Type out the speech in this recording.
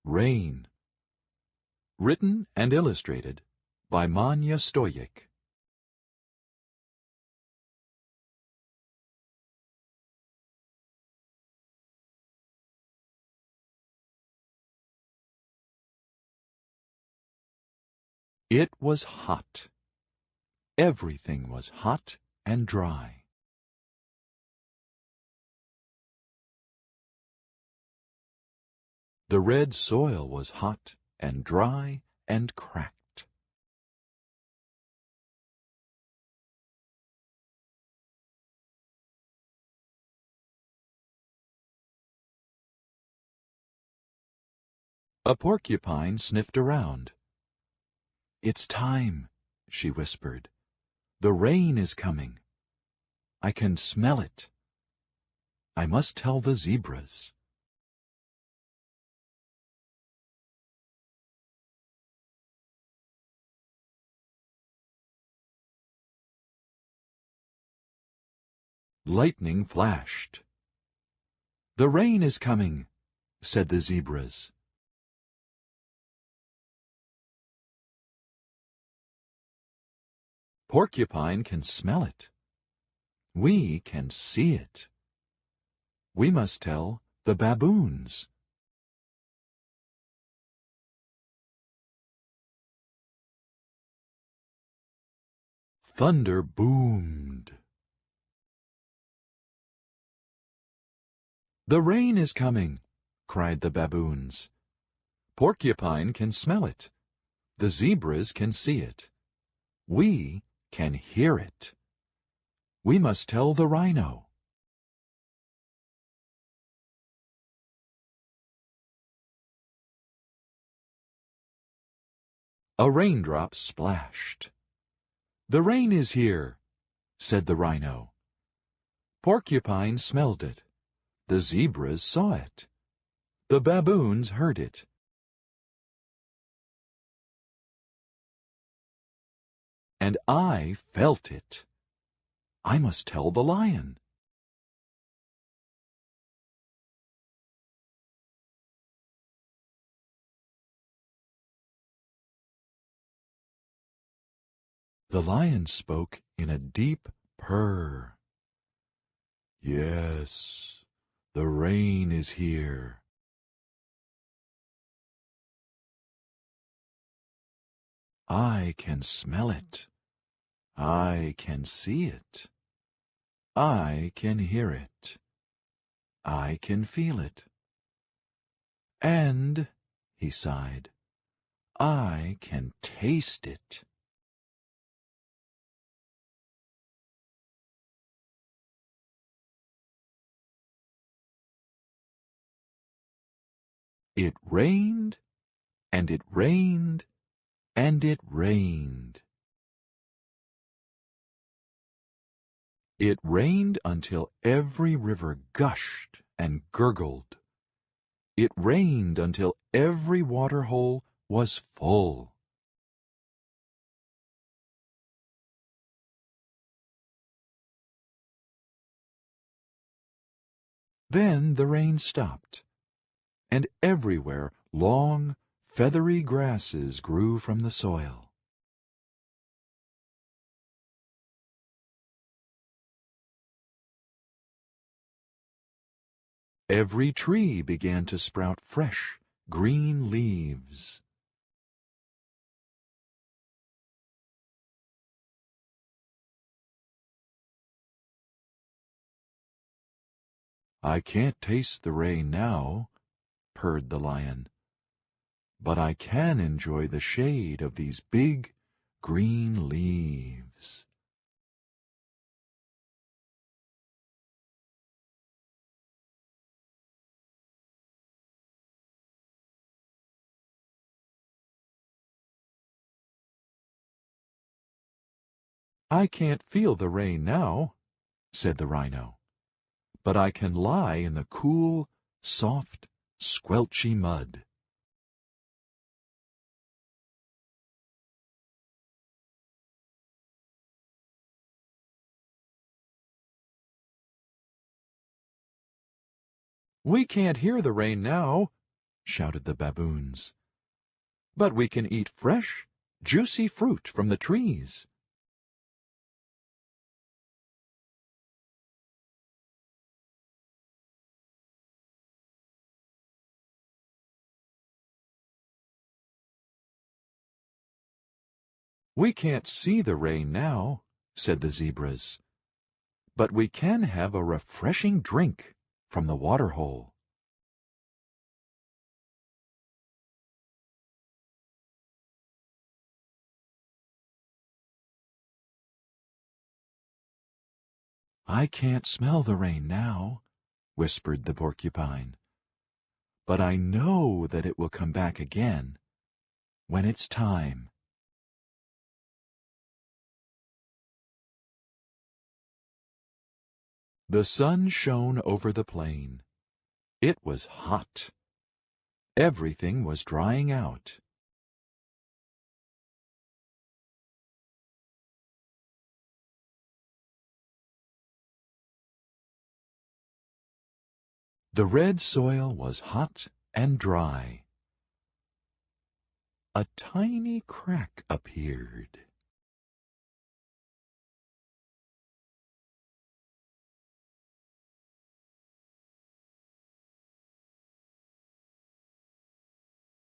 Rain. Written and illustrated by Manya Stoyik. It was hot. Everything was hot and dry. The red soil was hot and dry and cracked. A porcupine sniffed around. "It's time," she whispered. "The rain is coming. I can smell it. I must tell the zebras." Lightning flashed. "The rain is coming," said the zebras. Porcupine can smell it. We can see it. We must tell the baboons. Thunder boomed. "The rain is coming," cried the baboons. Porcupine can smell it. The zebras can see it. We can hear it. We must tell the rhino. A raindrop splashed. "The rain is here," said the rhino. Porcupine smelled it. The zebras saw it. The baboons heard it. And I felt it. I must tell the lion. The lion spoke in a deep purr. "Yes, the rain is here." I can smell it. I can see it. I can hear it. I can feel it. And, he sighed, I can taste it. It rained, and it rained, and it rained. It rained until every river gushed and gurgled. It rained until every water hole was full. Then the rain stopped, and everywhere long, feathery grasses grew from the soil. Every tree began to sprout fresh, green leaves. "I can't taste the rain now," purred the lion, "but I can enjoy the shade of these big, green leaves." "I can't feel the rain now," said the rhino, "but I can lie in the cool, soft, squelchy mud." "We can't hear the rain now," shouted the baboons. "But we can eat fresh, juicy fruit from the trees." "We can't see the rain now," said the zebras, "but we can have a refreshing drink from the water hole." "I can't smell the rain now," whispered the porcupine, "but I know that it will come back again when it's time." The sun shone over the plain. It was hot. Everything was drying out. The red soil was hot and dry. A tiny crack appeared.